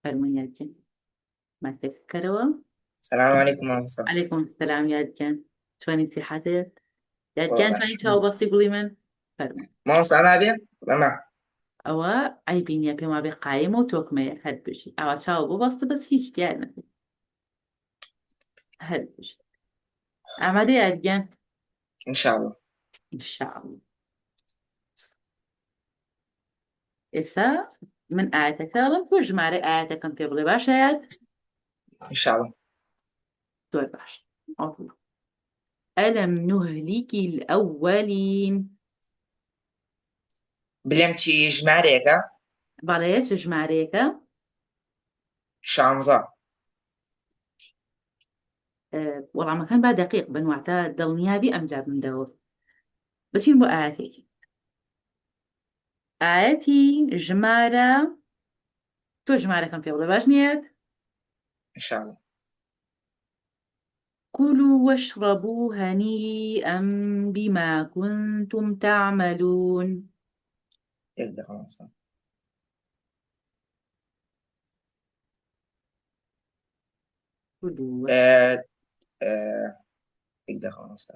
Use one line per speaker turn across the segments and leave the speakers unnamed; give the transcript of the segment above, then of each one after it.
فەرمووی ما تذكروا.
السلام عليكم ورحمة الله.
عليكم السلام يارجان، تواني صحتك؟ يارجان تواني
باش
چاو بەستی گوڵی من فەرموو.
ما سلام بيا لما
ئەوە عیبی نییە، پێم وابێ قایم و تۆکمەیە هەر بشی ئاوا چاو بۆ بەستە بەس هیچ دیار نەبێت هەر بشی. ئامادە یارگان؟
إن شاء الله.
ئینشاءڵڵا. ئێستا من ئاەتەکەڵم بۆ ژمارە ئاەتەکەم پێ بڵێ باشە یاد؟
إن شاء الله.
زۆر باش. ألم نهلك الأولين.
بلمتي جماريكا
بەڵێ چ ژمارەیەکە؟
شانزا.
وەڵامەکان با دقیق بن واتە دڵنیابی ئەمجا بندەوە. بچین بۆ ئاەتێکی. ئاەتی ژمارە تۆ ژمارەکەم پێ بڵێ باش نیەت؟
إن شاء الله.
كلوا واشربوا هنيئا بما كنتم تعملون.
يبدأ خلاص.
كلوا
آه آه يبدأ خلاص.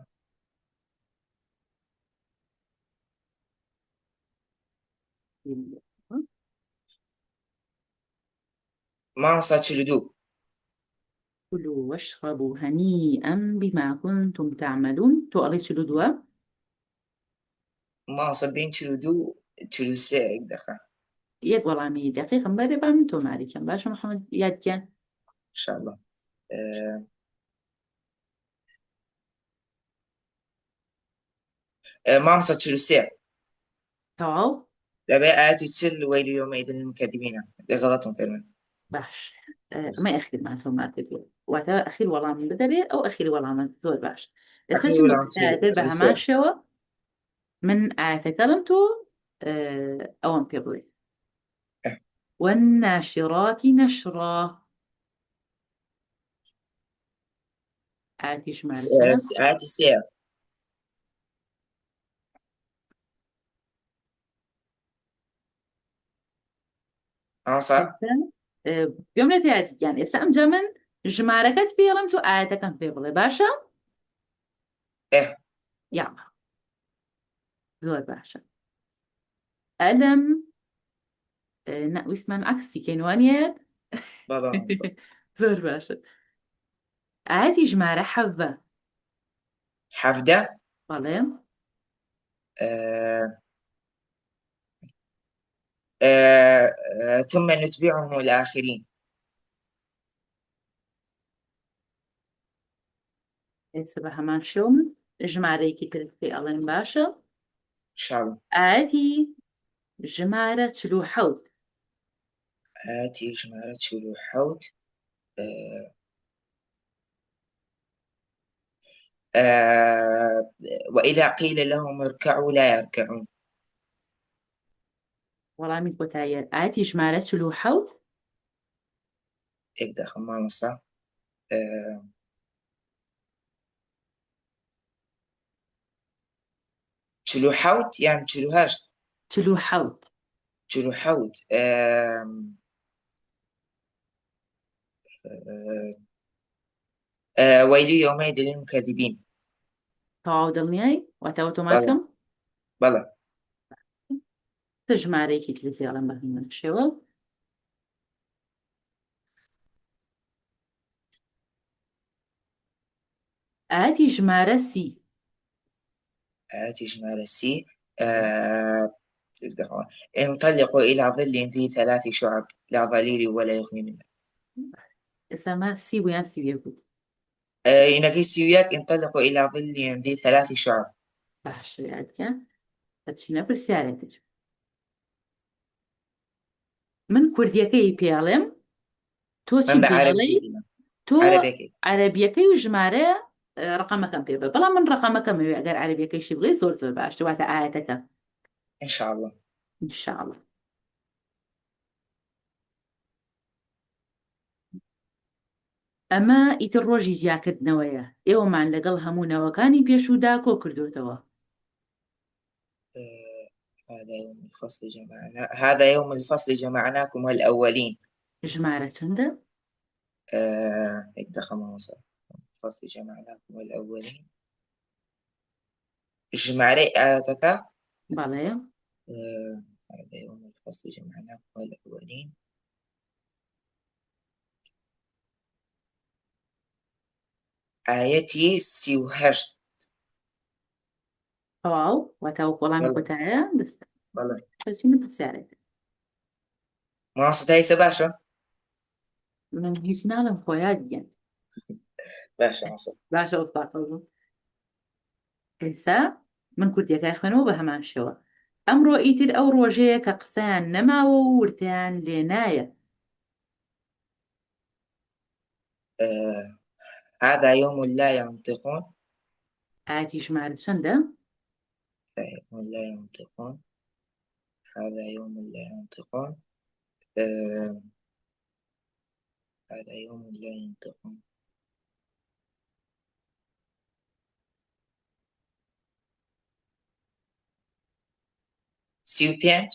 واشربوا.
ما ساتشلدو.
كلوا واشربوا هنيئا بما كنتم تعملون. تو ئەڵێ چلو دووە؟
ما صبين تشلدو تشلسة يبدأ خا.
یەک وەڵامی دقیقم بەرێ با من تۆماریکەم. باشە محەممەد یادکەن.
إن شاء الله. ما ساتشلسة.
تەواو؟
لا آتي تشل ويل يومئذ للمكذبين لغلطهم كلمة.
باش. ئەمە ئەخیرمان تۆمار کردووە واتە ئەخیر وەڵامی بدەرێ ئەو ئەخیری وەڵامە زۆر باش. ئێستا
أخي
چم
ولا عم
بە هەمان
تشلسة.
شێوە من ئاەتەکەڵم تۆ ئەوەم پێ بڵێ. والناشرات نشرا. ئاەتی ژمارە چەند؟
آتي سير. ما صار.
گوێم لێت یادیان. ئێستا ئەمجا من ژمارەکەت پێڵم تو ئاەتەکەم پێ بڵێ باشە؟ یاڵا زۆر باشە. ئەلەم ویسمان عکسی کەینوانێت.
بابا
زۆر باشە. ئاەتی ژمارە حەڤە.
حفدة.
بەڵێ.
ثم نتبعهم الآخرين.
ئێستا بە هەمان شێوم ژمارەیەکی تر پێ ئەڵێن باشە.
إن شاء الله.
ئاەتی ژمارە چلو حەوت.
آتي جمارة شلو حوت. وإذا قيل لهم اركعوا لا يركعون.
وەڵامی کۆتاییە. ئاەتی ژمارە چلو حەوت.
يبدأ خمام صح. شلو حوت يعني شلو هاشت.
چلو حەوت.
شلو حوت. ويل يومئذ للمكذبين.
تەواو دڵنیای واتە
بلى
ئۆتۆماتکەم
بلى.
ژمارەیەکی تر پێڵم بە هەمان شێوە. ئاەتی ژمارە سی.
آتي جمارة سي. يبدأ خمام. انطلقوا إلى ظل ذي ثلاث شعب لا ظليل ولا يغني منه.
ئێستا سی بوویان سیوێ بوو.
إنك سيوياك انطلقوا إلى ظل ذي ثلاث شعب.
باش یادکە دەچینە پرسیارێتر. من کوردیەکەی پێڵێم تۆ
من
چیم پێڵێ؟
بعربي
تۆ
عربيك.
عەرەبیەکەی و ژمارە ڕقەمەکەم پێ بە بەڵام من ڕقەمەکەمەوێ ئەگەر عەرەبیەکەیشی بڵێ زۆر زۆر باش واتە ئاەتەکە.
إن شاء الله.
ئینشاءڵڵا. ئەمە ئیتر ڕۆژی جیاکردنەوەیە. ئێوەمان لەگەڵ هەموو نەوەکانی پێشودا کۆ کردوتەوە.
هذا يوم الفصل جمعنا هذا يوم الفصل جمعناكم الأولين.
ژمارە چەندە؟
هيك دخمة وصل الفصل جمعناكم الأولين جمعري آياتك
بەڵێ.
هذا يوم الفصل جمعناكم الأولين آيتي سيوهشت
تەواو واتەوە وەڵامی
والله
کۆتایە دەست
والله
بەچینە پرسیارێک.
مواصلة هيسا باشا
من هیچ ناڵم خۆیان دیگەن.
باشا مواصل
باشە ئۆستاقەزم. ئێستا من کورتیەکەی خوێنەوە بە هەمان شێوە. ئەمڕۆ ئیتر ئەو ڕۆژەیە کە قسەیان نەماوە و ورتیان لێ نایە.
هذا يوم لا ينطقون
ئاەتی ژمارە چەندە؟
هذا يوم لا ينطقون هذا يوم لا ينطقون هذا يوم لا ينطقون سيو بيانج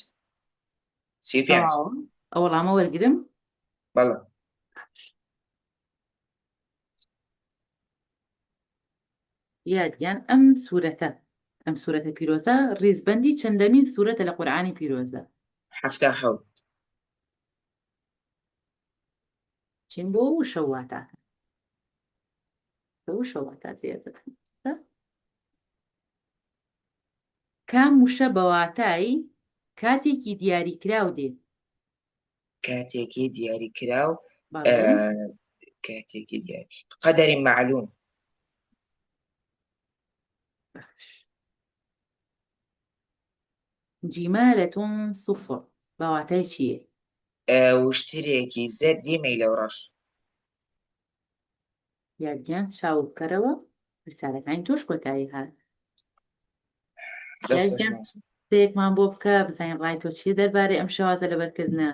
سيو بيانج
تەواوە ئەو وەڵامە وەرگرم.
والله
یادیان ئەم سوورەتە پیرۆزە ڕیزبەندی چەندەمین سوورەتە لە قورئانی پیرۆزە؟
حفتة حول
چین بۆ وشەواتات وشەواتات کام وشە بەواتای کاتێکی دیاریکراو دێت؟
كاتيكي دياري كراو
بەڵێ.
كاتيكي دياري قدر معلوم
جیمالەتون سوفر بەواتای چییە؟
وشتريكي زردي ميلة ورش
یادیان چاو بکەرەوە پرسیارەکانی تۆش کۆتایی هات.
دست
یادیان
مواصل
پێکمان بۆ بکە بزانین ڕای تۆ چیە دەربارەی ئەم شێوازە لەبەرکردنە.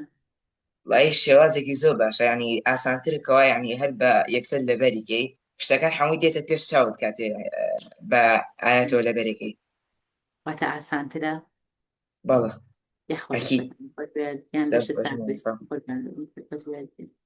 والله شێوازێکی زۆر باشە ینی ئاسانترکەوە ینی هەر بە یەکسەر لەبەریکەی شتەکان هەمووی دێتە پێش چاوت کاتێ بە ئاەتەوە لەبەرەکەی
واتە ئاسانترە
بەڵە
یخوا
ئەکی
یان
دەست
بەشتان
باشی مامۆستا.
بێت.